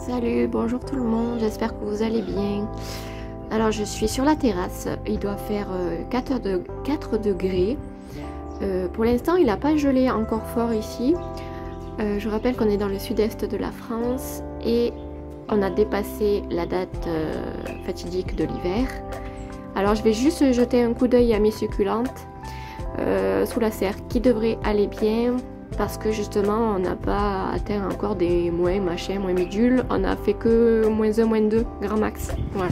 Salut, bonjour tout le monde, j'espère que vous allez bien. Alors je suis sur la terrasse, il doit faire 4 degrés. Pour l'instant il n'a pas gelé encore fort ici. Je rappelle qu'on est dans le sud-est de la France et on a dépassé la date fatidique de l'hiver. Alors je vais juste jeter un coup d'œil à mes succulentes sous la serre qui devraient aller bien. Parce que justement on n'a pas atteint encore des moins machin, moins bidule, on a fait que -1, -2 grand max. Voilà.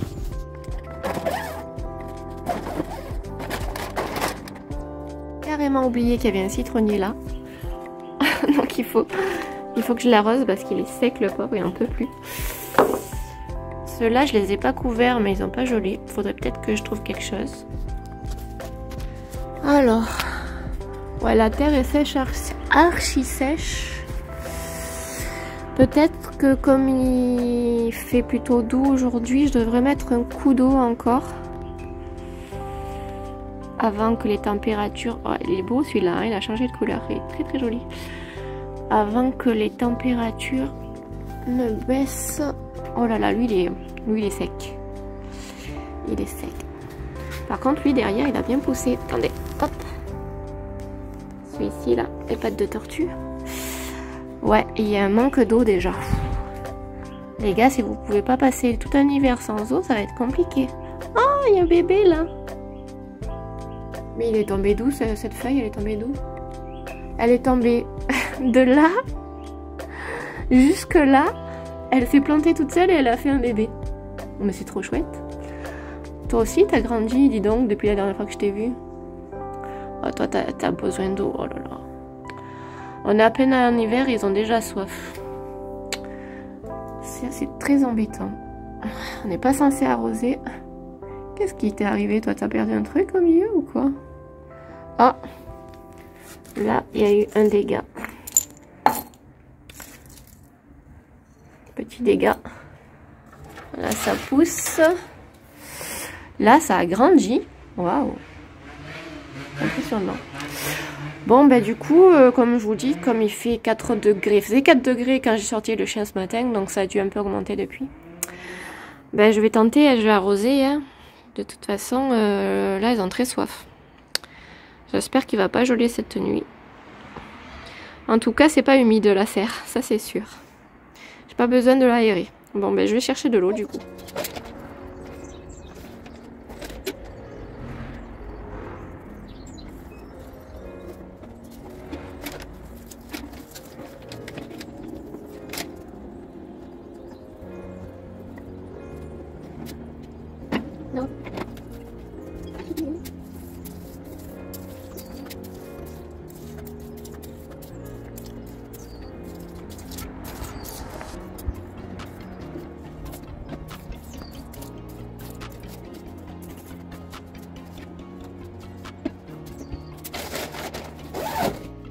Carrément oublié qu'il y avait un citronnier là. Donc il faut que je l'arrose parce qu'il est sec le pauvre, il en peut plus. Ceux-là je les ai pas couverts mais ils n'ont pas gelé. Faudrait peut-être que je trouve quelque chose. Alors, ouais, la terre est sèche, archi sèche. Peut-être que comme il fait plutôt doux aujourd'hui, je devrais mettre un coup d'eau encore. Avant que les températures... Oh, il est beau celui-là, hein, il a changé de couleur, il est très très joli. Avant que les températures ne baissent... Oh là là, lui il est sec. Il est sec. Par contre, lui derrière, il a bien poussé. Attendez, hop. Celui-ci là, les pattes de tortue. Ouais, il y a un manque d'eau déjà. Les gars, si vous pouvez pas passer tout un hiver sans eau, ça va être compliqué. Oh, il y a un bébé là. Mais il est tombé d'où cette feuille? Elle est tombée d'où? Elle est tombée de là jusque là. Elle s'est plantée toute seule et elle a fait un bébé. Mais c'est trop chouette. Toi aussi, t'as grandi, dis donc, depuis la dernière fois que je t'ai vu. Oh, toi, t'as besoin d'eau. Oh là là. On est à peine en hiver, ils ont déjà soif. C'est très embêtant. On n'est pas censé arroser. Qu'est-ce qui t'est arrivé? Toi, t'as perdu un truc au milieu ou quoi? Ah, là, il y a eu un dégât. Petit dégât. Là, ça pousse. Là, ça a grandi. Waouh! Impressionnant. Bon, ben du coup, comme je vous dis, comme il fait 4 degrés, il faisait 4 degrés quand j'ai sorti le chien ce matin, donc ça a dû un peu augmenter depuis. Ben, je vais tenter, je vais arroser. Hein. De toute façon, là, ils ont très soif. J'espère qu'il va pas geler cette nuit. En tout cas, c'est pas humide la serre, ça c'est sûr. J'ai pas besoin de l'aérer. Bon, ben je vais chercher de l'eau du coup. Non.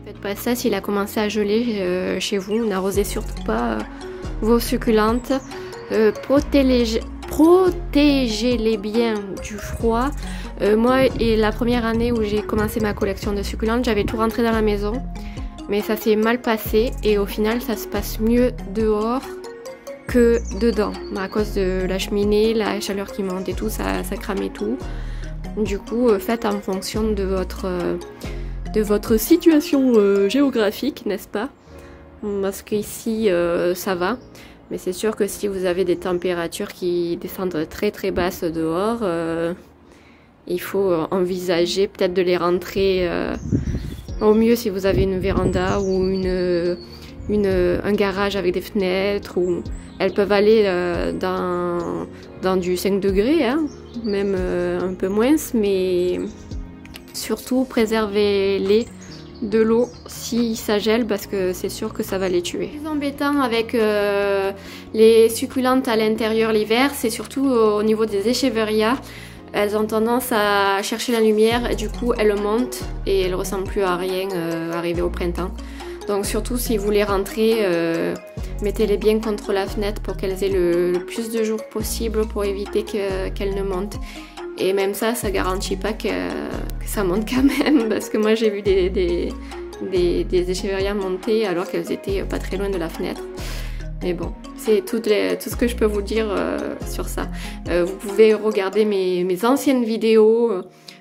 Faites pas ça s'il a commencé à geler chez vous. N'arrosez surtout pas vos succulentes. Protégez-les bien du froid. Moi, et la première année où j'ai commencé ma collection de succulentes, j'avais tout rentré dans la maison. Mais ça s'est mal passé et au final, ça se passe mieux dehors que dedans. À cause de la cheminée, la chaleur qui monte et tout, ça cramait tout. Du coup, faites en fonction de votre situation géographique, n'est-ce pas? Parce qu'ici, ça va. Mais c'est sûr que si vous avez des températures qui descendent très très basses dehors, il faut envisager peut-être de les rentrer au mieux si vous avez une véranda ou un garage avec des fenêtres. Ou elles peuvent aller dans du 5 degrés, hein, même un peu moins, mais surtout préservez-les de l'eau si ça gèle parce que c'est sûr que ça va les tuer. Le plus embêtant avec les succulentes à l'intérieur l'hiver, c'est surtout au niveau des écheverias. Elles ont tendance à chercher la lumière et du coup elles montent et elles ressemblent plus à rien arrivé au printemps. Donc surtout si vous les rentrez, mettez-les bien contre la fenêtre pour qu'elles aient le plus de jours possible pour éviter qu'elles ne montent. Et même ça garantit pas que ça monte quand même, parce que moi j'ai vu des écheverias monter alors qu'elles étaient pas très loin de la fenêtre. Mais bon, C'est tout ce que je peux vous dire sur ça. Vous pouvez regarder mes anciennes vidéos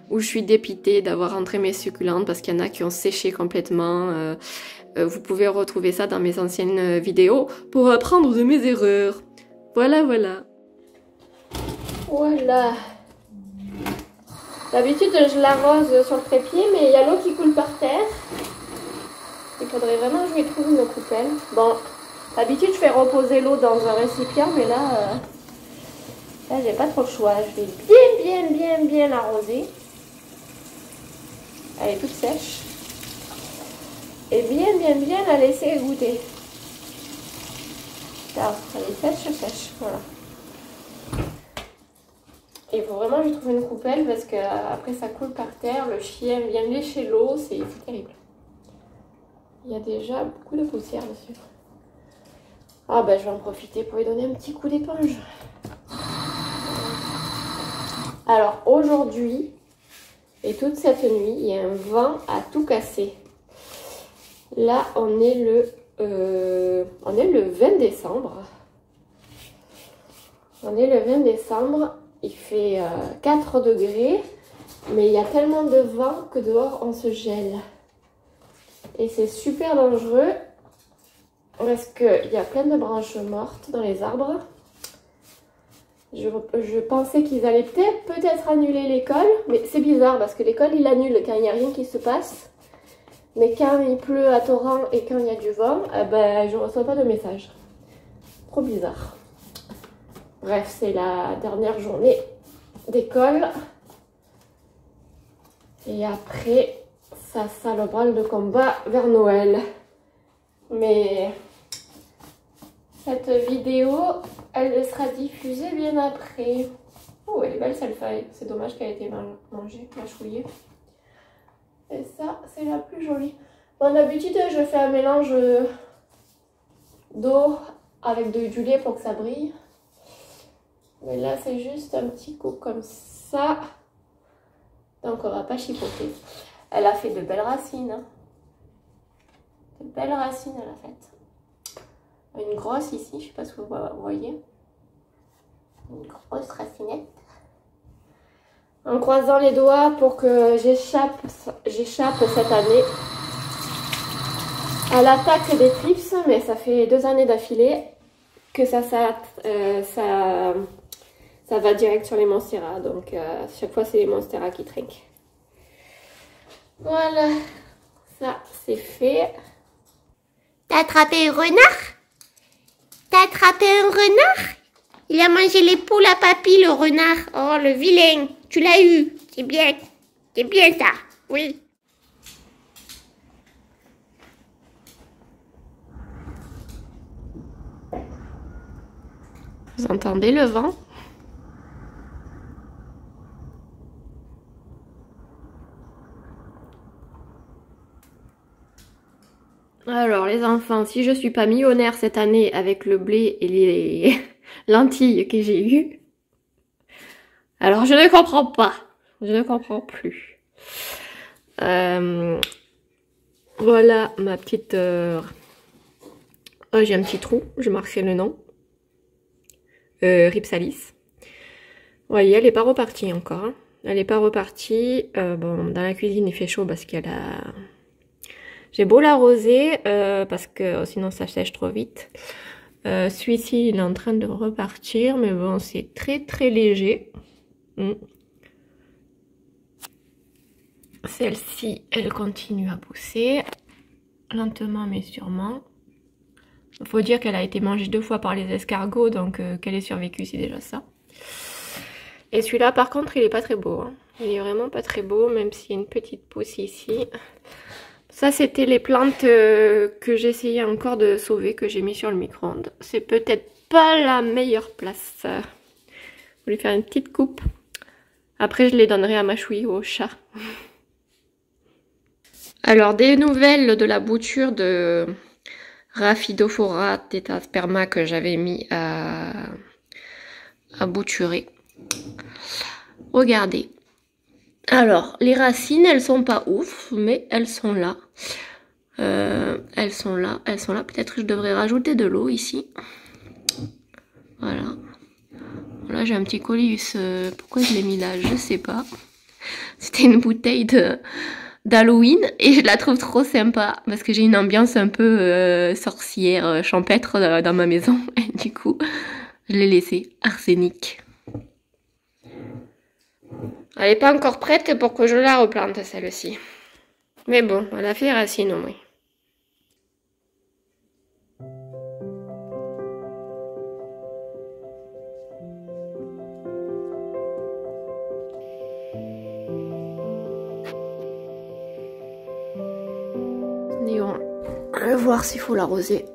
où je suis dépitée d'avoir rentré mes succulentes parce qu'il y en a qui ont séché complètement. Vous pouvez retrouver ça dans mes anciennes vidéos pour apprendre de mes erreurs. Voilà, voilà. Voilà. D'habitude, je l'arrose sur le trépied, mais il y a l'eau qui coule par terre. Il faudrait vraiment que je lui trouve une coupelle. Bon, d'habitude, je fais reposer l'eau dans un récipient, mais là j'ai pas trop le choix. Je vais bien l'arroser. Elle est toute sèche. Et bien la laisser égoutter. Car elle est sèche, voilà. Il faut vraiment que je trouve une coupelle parce que après ça coule par terre, le chien vient lécher l'eau, c'est terrible. Il y a déjà beaucoup de poussière dessus. Ah ben je vais en profiter pour lui donner un petit coup d'éponge. Alors aujourd'hui et toute cette nuit, il y a un vent à tout casser. Là on est le 20 décembre. On est le 20 décembre. Il fait 4 degrés, mais il y a tellement de vent que dehors on se gèle. Et c'est super dangereux parce qu'il y a plein de branches mortes dans les arbres. Je pensais qu'ils allaient peut-être annuler l'école, mais c'est bizarre parce que l'école il annule quand il n'y a rien qui se passe. Mais quand il pleut à torrent et quand il y a du vent, ben, je ne reçois pas de message. Trop bizarre. Bref, c'est la dernière journée d'école. Et après, ça sent le branle de combat vers Noël. Mais cette vidéo, elle sera diffusée bien après. Oh, elle est belle cette feuille. C'est dommage qu'elle ait été mangée, mâchouillée. Et ça, c'est la plus jolie. Bon, d'habitude, je fais un mélange d'eau avec du lait pour que ça brille. Mais là, c'est juste un petit coup comme ça. Donc, on va pas chipoter. Elle a fait de belles racines. Hein. De belles racines, elle a fait. Une grosse ici, je sais pas si vous voyez. Une grosse racinette. En croisant les doigts pour que j'échappe cette année à l'attaque des trips. Mais ça fait 2 années d'affilée que ça va direct sur les monstera, donc chaque fois c'est les monstera qui trinquent. Voilà, ça c'est fait. T'as attrapé un renard? T'as attrapé un renard? Il a mangé les poules à papy, le renard. Oh, le vilain, tu l'as eu. C'est bien ça, oui. Vous entendez le vent? Alors les enfants, si je suis pas millionnaire cette année avec le blé et les lentilles que j'ai eues, alors je ne comprends pas, je ne comprends plus. Voilà ma petite... Oh, j'ai un petit trou, je marquerai le nom. Ripsalis. Vous voyez, elle n'est pas repartie encore. Hein. Elle n'est pas repartie. Bon, dans la cuisine il fait chaud parce qu'elle a... J'ai beau l'arroser parce que sinon ça sèche trop vite. Celui-ci il est en train de repartir, mais bon c'est très léger. Celle-ci elle continue à pousser lentement mais sûrement. Il faut dire qu'elle a été mangée 2 fois par les escargots, donc qu'elle ait survécu c'est déjà ça. Et celui-là par contre il est pas très beau. Hein. Il est vraiment pas très beau, même s'il y a une petite pousse ici. Ça, c'était les plantes que j'essayais encore de sauver, que j'ai mis sur le micro-ondes. C'est peut-être pas la meilleure place. Je voulais faire une petite coupe. Après, je les donnerai à Mâchouille ou au chat. Alors, des nouvelles de la bouture de Rhaphidophora tetasperma que j'avais mis à bouturer. Regardez. Alors, les racines, elles sont pas ouf, mais elles sont là. Elles sont là. Peut-être que je devrais rajouter de l'eau ici. Voilà. Là j'ai un petit colis, pourquoi je l'ai mis là, je sais pas. C'était une bouteille d'Halloween et je la trouve trop sympa parce que j'ai une ambiance un peu sorcière, champêtre dans ma maison. Et du coup, je l'ai laissée. Arsenic. Elle n'est pas encore prête pour que je la replante celle-ci. Mais bon, elle a fait des racines au moins. On va voir s'il faut l'arroser.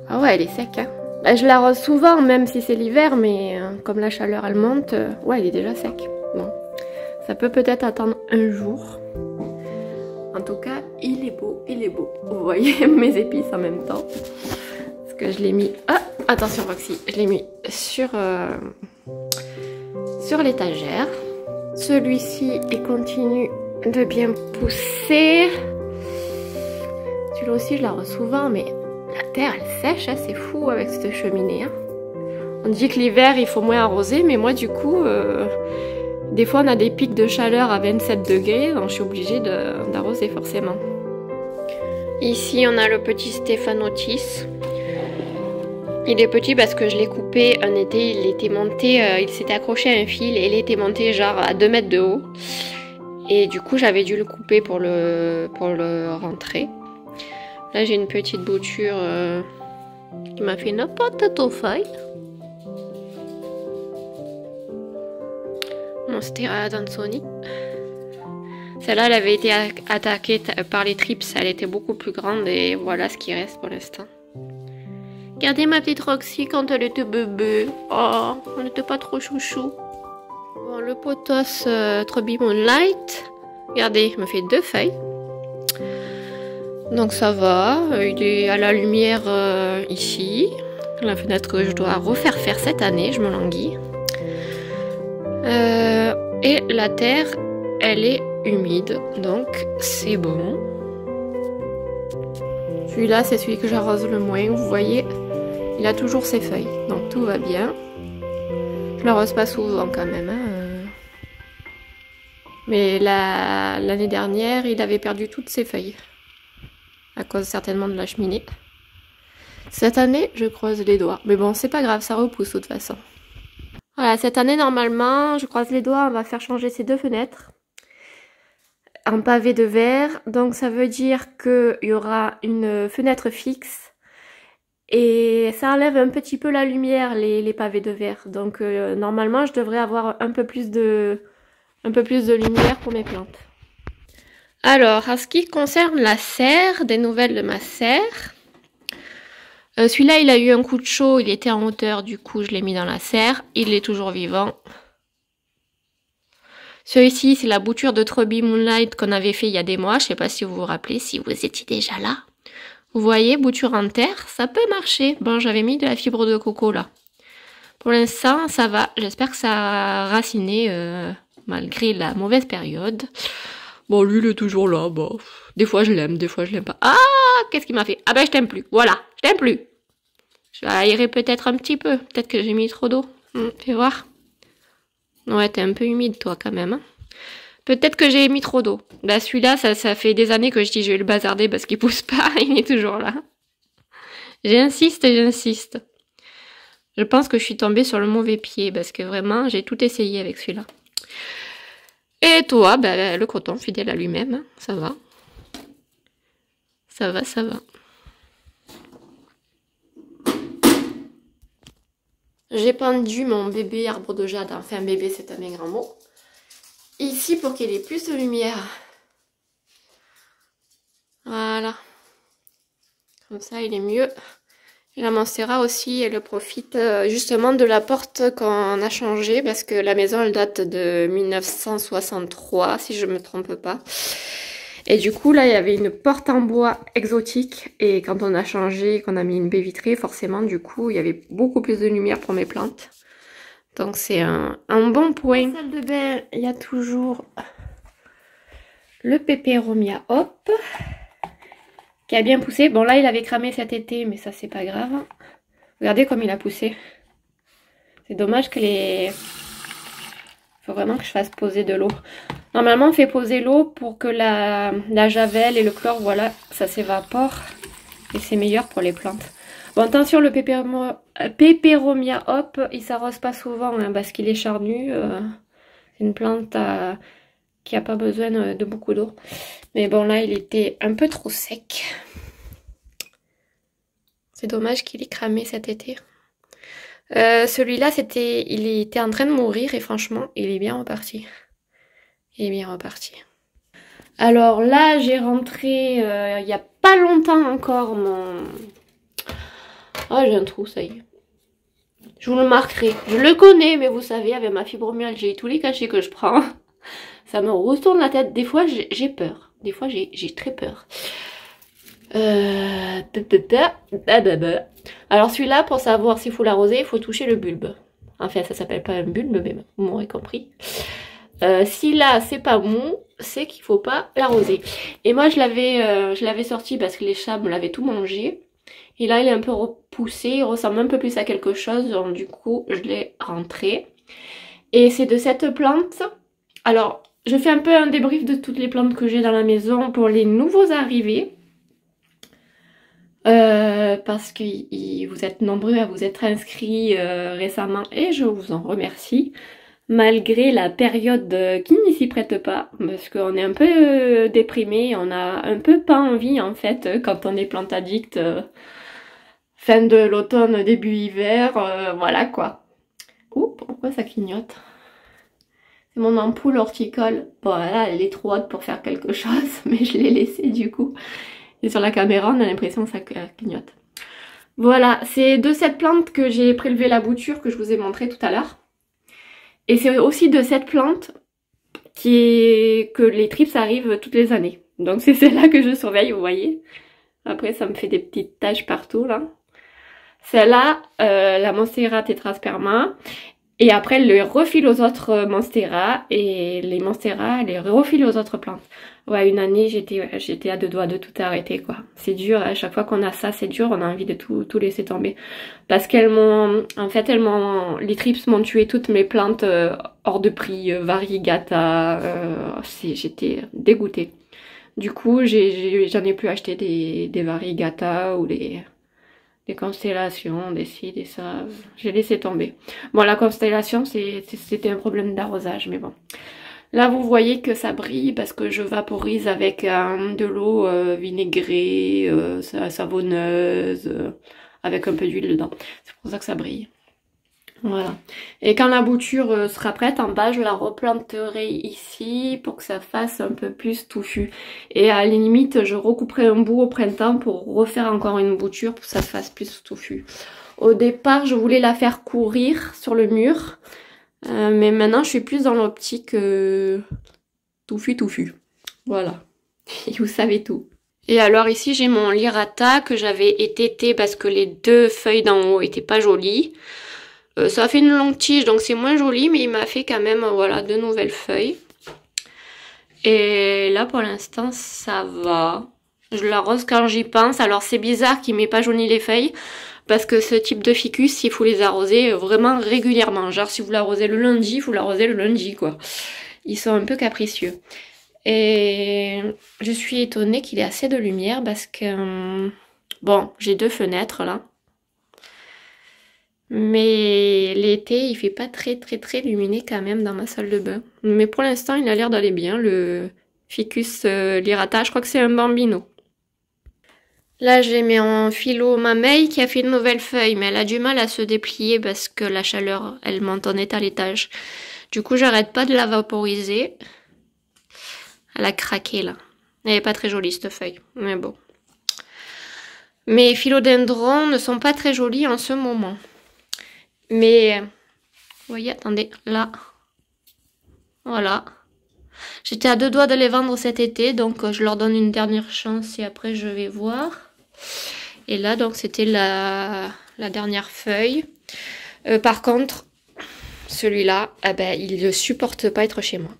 Ah ouais, elle est sec, hein. Bah, je l'arrose souvent, même si c'est l'hiver, mais comme la chaleur elle monte, ouais, elle est déjà sec. Bon, ça peut peut-être attendre un jour. En tout cas, il est beau, il est beau. Vous voyez mes épices en même temps. Parce que je l'ai mis... Ah, attention Roxy, je l'ai mis sur l'étagère. Celui-ci, il continue de bien pousser. Celui-là aussi, je l'arrose souvent, mais la terre, elle sèche, hein, c'est fou avec cette cheminée. Hein. On dit que l'hiver, il faut moins arroser, mais moi, du coup, des fois, on a des pics de chaleur à 27 degrés, donc je suis obligée d'arroser forcément. Ici, on a le petit Stéphanotis. Il est petit parce que je l'ai coupé un été, il était monté, il s'était accroché à un fil et il était monté genre à 2 mètres de haut. Et du coup, j'avais dû le couper pour le rentrer. Là, j'ai une petite bouture qui m'a fait une potato feuille. Monstera Dansoni. Celle-là, elle avait été attaquée par les trips. Elle était beaucoup plus grande et voilà ce qui reste pour l'instant. Regardez ma petite Roxy quand elle était bébé. Oh, on n'était pas trop chouchou. Bon, le potos Trubby Moonlight. Regardez, il me fait 2 feuilles. Donc ça va, il est à la lumière ici. La fenêtre que je dois refaire faire cette année, je me languis. Et la terre, elle est humide, donc c'est bon. Celui-là, c'est celui que j'arrose le moins, vous voyez, il a toujours ses feuilles, donc tout va bien. Je l'arrose pas souvent quand même. Hein. Mais l'année dernière, il avait perdu toutes ses feuilles. À cause certainement de la cheminée. Cette année, je croise les doigts. Mais bon, c'est pas grave, ça repousse de toute façon. Voilà, cette année, normalement, je croise les doigts, on va faire changer ces 2 fenêtres en pavé de verre. Donc ça veut dire qu'il y aura une fenêtre fixe. Et ça enlève un petit peu la lumière, les pavés de verre. Donc normalement, je devrais avoir un peu plus de lumière pour mes plantes. Alors, en ce qui concerne la serre, des nouvelles de ma serre. Celui-là, il a eu un coup de chaud, il était en hauteur, du coup, je l'ai mis dans la serre. Il est toujours vivant. Celui-ci, c'est la bouture de Trubby Moonlight qu'on avait fait il y a des mois. Je ne sais pas si vous vous rappelez, si vous étiez déjà là. Vous voyez, bouture en terre, ça peut marcher. Bon, j'avais mis de la fibre de coco là. Pour l'instant, ça va. J'espère que ça a raciné malgré la mauvaise période. Bon, lui, il est toujours là. Bon, des fois, je l'aime, des fois, je l'aime pas. Ah, qu'est-ce qu'il m'a fait? Ah ben, je t'aime plus. Voilà, je t'aime plus. Je vais aérer peut-être un petit peu. Peut-être que j'ai mis trop d'eau. Fais voir. Ouais, t'es un peu humide, toi, quand même. Hein. Peut-être que j'ai mis trop d'eau. Là, celui-là, ça fait des années que je dis je vais le bazarder parce qu'il pousse pas. Il est toujours là. J'insiste et j'insiste. Je pense que je suis tombée sur le mauvais pied parce que vraiment, j'ai tout essayé avec celui-là. Et toi, ben, le coton, fidèle à lui-même, hein, ça va. Ça va, ça va. J'ai pendu mon bébé arbre de jade, enfin bébé c'est un bien grand mot, ici pour qu'il ait plus de lumière. Voilà. Comme ça il est mieux. Et la monstera aussi, elle profite justement de la porte qu'on a changée parce que la maison elle date de 1963 si je me trompe pas. Et du coup là il y avait une porte en bois exotique et quand on a changé, qu'on a mis une baie vitrée, forcément du coup il y avait beaucoup plus de lumière pour mes plantes. Donc c'est un bon point. Dans la salle de bain, il y a toujours le Peperomia Hop qui a bien poussé. Bon là il avait cramé cet été mais ça c'est pas grave. Regardez comme il a poussé. C'est dommage que les... Faut vraiment que je fasse poser de l'eau. Normalement, on fait poser l'eau pour que la javel et le chlore, voilà, ça s'évapore. Et c'est meilleur pour les plantes. Bon, attention, le Peperomia hop, il s'arrose pas souvent hein, parce qu'il est charnu. C'est une plante qui a pas besoin de beaucoup d'eau. Mais bon, là, il était un peu trop sec. C'est dommage qu'il ait cramé cet été. Celui-là, il était en train de mourir et franchement, il est bien reparti. Il est bien reparti. Alors là, j'ai rentré il y a pas longtemps encore mon... Ah, j'ai un trou, ça y est. Je vous le marquerai. Je le connais, mais vous savez, avec ma fibromyalgie et tous les cachets que je prends, ça me retourne la tête. Des fois, j'ai peur. Des fois, j'ai très peur. Alors celui-là, pour savoir s'il faut l'arroser, il faut toucher le bulbe. Enfin, ça s'appelle pas un bulbe, mais vous m'aurez compris. Si là, c'est pas mou, c'est qu'il faut pas l'arroser. Et moi, je l'avais sorti parce que les chats me l'avaient tout mangé. Et là, il est un peu repoussé, il ressemble un peu plus à quelque chose. Donc du coup, je l'ai rentré. Et c'est de cette plante. Alors, je fais un peu un débrief de toutes les plantes que j'ai dans la maison pour les nouveaux arrivés. Parce que vous êtes nombreux à vous être inscrits récemment et je vous en remercie. Malgré la période qui n'y s'y prête pas, parce qu'on est un peu déprimé, on a un peu pas envie en fait quand on est plante addict, fin de l'automne, début hiver, voilà quoi. Ouh, pourquoi ça clignote? C'est mon ampoule horticole. Bon là, elle est trop haute pour faire quelque chose, mais je l'ai laissée du coup. Et sur la caméra, on a l'impression que ça clignote. Voilà, c'est de cette plante que j'ai prélevé la bouture que je vous ai montré tout à l'heure. Et c'est aussi de cette plante que les trips arrivent toutes les années. Donc c'est celle-là que je surveille, vous voyez. Après, ça me fait des petites taches partout, là. Celle-là, la Monstera tetrasperma. Et après, elle les refile aux autres Monstera. Et les Monstera, elle les refile aux autres plantes. Ouais, une année, j'étais à deux doigts de tout arrêter, quoi. C'est dur, à chaque fois qu'on a ça, c'est dur, on a envie de tout laisser tomber. Parce qu'elles m'ont, en fait, les trips m'ont tué toutes mes plantes hors de prix, variegata, j'étais dégoûtée. Du coup, j'en ai plus acheté des variegata ou des constellations, des ci, des ça. J'ai laissé tomber. Bon, la constellation, c'était un problème d'arrosage, mais bon. Là, vous voyez que ça brille parce que je vaporise avec de l'eau vinaigrée, savonneuse, avec un peu d'huile dedans. C'est pour ça que ça brille. Voilà. Et quand la bouture sera prête, en bas, je la replanterai ici pour que ça fasse un peu plus touffu. Et à la limite, je recouperai un bout au printemps pour refaire encore une bouture pour que ça se fasse plus touffu. Au départ, je voulais la faire courir sur le mur. Mais maintenant, je suis plus dans l'optique touffu. Voilà. Et vous savez tout. Et alors ici, j'ai mon lirata que j'avais étêté parce que les deux feuilles d'en haut étaient pas jolies. Ça a fait une longue tige, donc c'est moins joli, mais il m'a fait quand même, voilà, deux nouvelles feuilles. Et là, pour l'instant, ça va. Je l'arrose quand j'y pense. Alors, c'est bizarre qu'il m'ait pas jauni les feuilles. Parce que ce type de ficus, il faut les arroser vraiment régulièrement. Genre, si vous l'arrosez le lundi, vous l'arrosez le lundi, quoi. Ils sont un peu capricieux. Et je suis étonnée qu'il ait assez de lumière parce que... Bon, j'ai deux fenêtres, là. Mais l'été, il fait pas très lumineux quand même dans ma salle de bain. Mais pour l'instant, il a l'air d'aller bien, le ficus lirata. Je crois que c'est un bambino. Là, j'ai mis en philo Mamei qui a fait une nouvelle feuille, mais elle a du mal à se déplier parce que la chaleur, elle monte en étage. Du coup, j'arrête pas de la vaporiser. Elle a craqué, là. Elle est pas très jolie, cette feuille, mais bon. Mes philodendrons ne sont pas très jolis en ce moment. Mais, vous voyez, attendez, là. Voilà. J'étais à deux doigts de les vendre cet été, donc je leur donne une dernière chance et après je vais voir. Et là, donc, c'était la dernière feuille. Par contre, celui-là, il ne supporte pas être chez moi.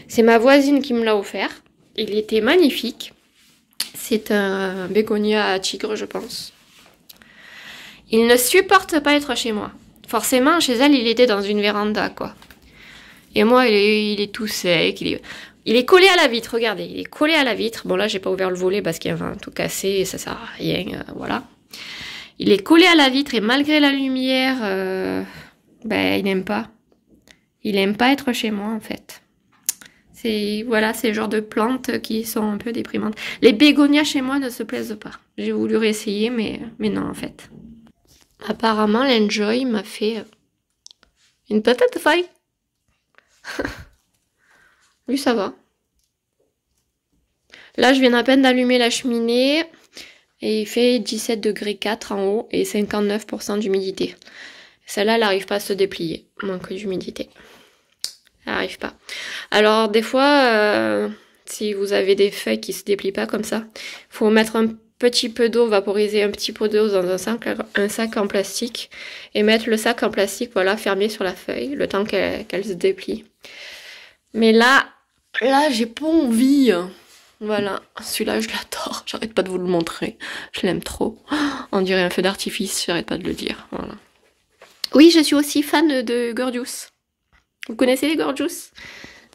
C'est ma voisine qui me l'a offert. Il était magnifique. C'est un bégonia à tigre, je pense. Il ne supporte pas être chez moi. Forcément, chez elle, il était dans une véranda, quoi. Et moi, il est tout sec. Il est collé à la vitre, regardez. Il est collé à la vitre. Bon, là, j'ai pas ouvert le volet parce qu'il y avait un tout cassé et ça sert à rien, voilà. Il est collé à la vitre et malgré la lumière, ben, il n'aime pas. Il aime pas être chez moi, en fait. Voilà, c'est le genre de plantes qui sont un peu déprimantes. Les bégonias chez moi ne se plaisent pas. J'ai voulu réessayer, mais non, en fait. Apparemment, l'Enjoy m'a fait une petite feuille. Lui, ça va. Là, je viens à peine d'allumer la cheminée et il fait 17,4 en haut et 59% d'humidité. Celle-là, elle n'arrive pas à se déplier, manque d'humidité. Elle n'arrive pas. Alors, des fois, si vous avez des feuilles qui se déplient pas comme ça, il faut mettre un petit peu d'eau, vaporiser un petit peu d'eau dans un sac en plastique et mettre le sac en plastique, voilà, fermé sur la feuille, le temps qu'elle se déplie. Mais là, j'ai pas envie. Voilà, celui-là, je l'adore. J'arrête pas de vous le montrer. Je l'aime trop. On dirait un feu d'artifice, j'arrête pas de le dire. Voilà. Oui, je suis aussi fan de Gorgeous. Vous connaissez les Gorgeous?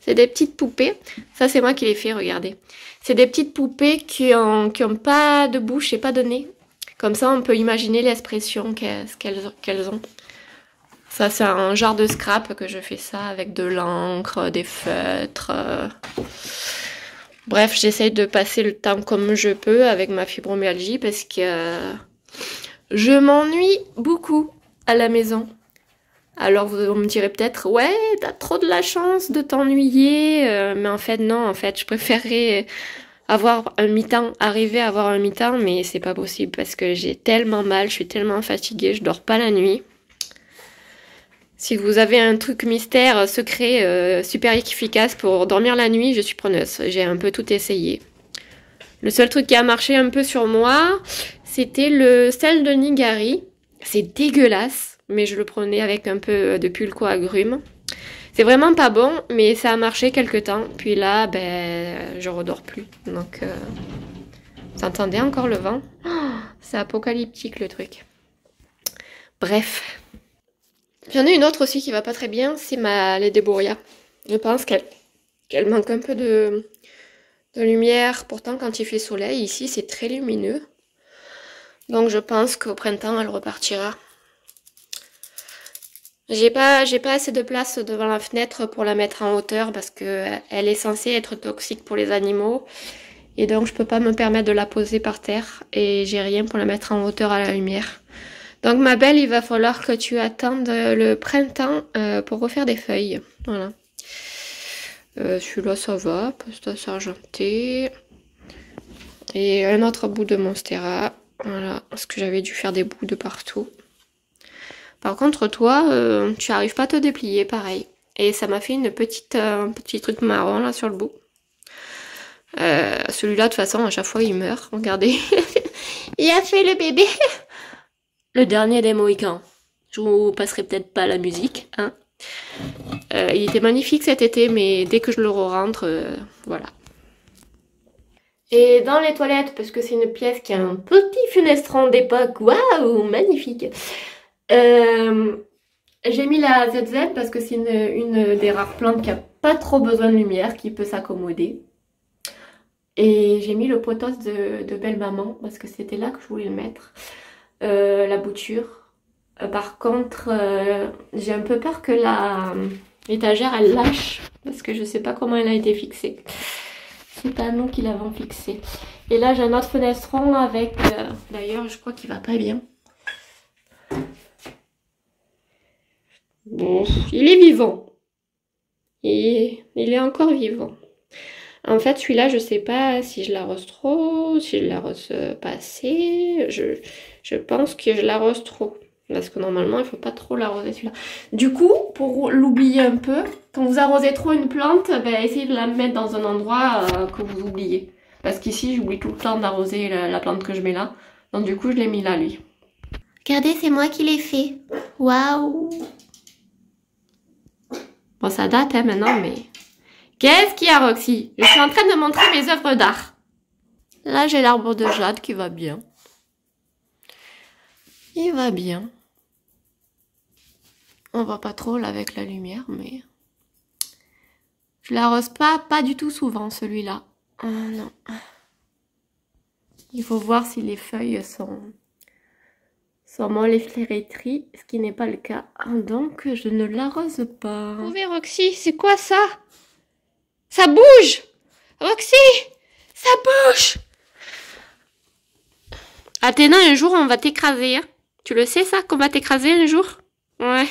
C'est des petites poupées. Ça, c'est moi qui les fais, regardez. C'est des petites poupées qui ont pas de bouche et pas de nez. Comme ça, on peut imaginer l'expression qu'elles ont. Ça, c'est un genre de scrap que je fais ça avec de l'encre, des feutres. Bref, j'essaye de passer le temps comme je peux avec ma fibromyalgie parce que je m'ennuie beaucoup à la maison. Alors vous me direz peut-être, ouais, t'as trop de la chance de t'ennuyer, mais en fait non, en fait je préférerais avoir un mi-temps, arriver à avoir un mi-temps, mais c'est pas possible parce que j'ai tellement mal, je suis tellement fatiguée, je dors pas la nuit. Si vous avez un truc mystère, secret, super efficace pour dormir la nuit, je suis preneuse, j'ai un peu tout essayé. Le seul truc qui a marché un peu sur moi, c'était le sel de Nigari, c'est dégueulasse. Mais je le prenais avec un peu de pulco-agrumes. C'est vraiment pas bon, mais ça a marché quelques temps. Puis là, ben, je redors plus. Donc, vous entendez encore le vent? Oh, c'est apocalyptique le truc. Bref. J'en ai une autre aussi qui va pas très bien, c'est ma Ledeboria. Je pense qu'elle manque un peu de lumière. Pourtant, quand il fait soleil, ici, c'est très lumineux. Donc, je pense qu'au printemps, elle repartira. J'ai pas assez de place devant la fenêtre pour la mettre en hauteur parce que elle est censée être toxique pour les animaux et donc je peux pas me permettre de la poser par terre et j'ai rien pour la mettre en hauteur à la lumière. Donc ma belle, il va falloir que tu attendes le printemps pour refaire des feuilles. Voilà. Celui-là ça va, Posta argenté. Et un autre bout de Monstera. Voilà, parce que j'avais dû faire des bouts de partout. Par contre, toi, tu n'arrives pas à te déplier, pareil. Et ça m'a fait un petit truc marron là sur le bout. Celui-là, de toute façon, à chaque fois, il meurt. Regardez. Il a fait le bébé. Le dernier des Mohicans. Je vous passerai peut-être pas la musique, hein. Il était magnifique cet été, mais dès que je le rentre, voilà. Et dans les toilettes, parce que c'est une pièce qui a un petit fenestron d'époque, waouh, magnifique. J'ai mis la ZZ parce que c'est une des rares plantes qui a pas trop besoin de lumière, qui peut s'accommoder. Et j'ai mis le potos de Belle Maman parce que c'était là que je voulais le mettre, la bouture. Par contre, j'ai un peu peur que l'étagère elle lâche parce que je sais pas comment elle a été fixée. C'est pas nous qui l'avons fixée. Et là j'ai un autre fenestron avec, d'ailleurs je crois qu'il va pas bien. Bon, il est vivant. Il est encore vivant. En fait, celui-là, je sais pas si je l'arrose trop, si je l'arrose pas assez. Je pense que je l'arrose trop. Parce que normalement, il faut pas trop l'arroser celui-là. Du coup, pour l'oublier un peu, quand vous arrosez trop une plante, ben, essayez de la mettre dans un endroit que vous oubliez. Parce qu'ici, j'oublie tout le temps d'arroser la plante que je mets là. Donc du coup, je l'ai mis là, lui. Regardez, c'est moi qui l'ai fait. Waouh! Bon, ça date hein, maintenant, mais... Qu'est-ce qu'il y a, Roxy? Je suis en train de montrer mes œuvres d'art. Là, j'ai l'arbre de jade qui va bien. Il va bien. On voit pas trop là avec la lumière, mais... Je l'arrose pas du tout souvent celui-là. Oh non. Il faut voir si les feuilles sont molles et flérétries, ce qui n'est pas le cas. Donc je ne l'arrose pas. Vous voyez Roxy, c'est quoi ça? Ça bouge! Roxy! Ça bouge! Athéna, un jour on va t'écraser. Hein? Tu le sais ça, qu'on va t'écraser un jour? Ouais.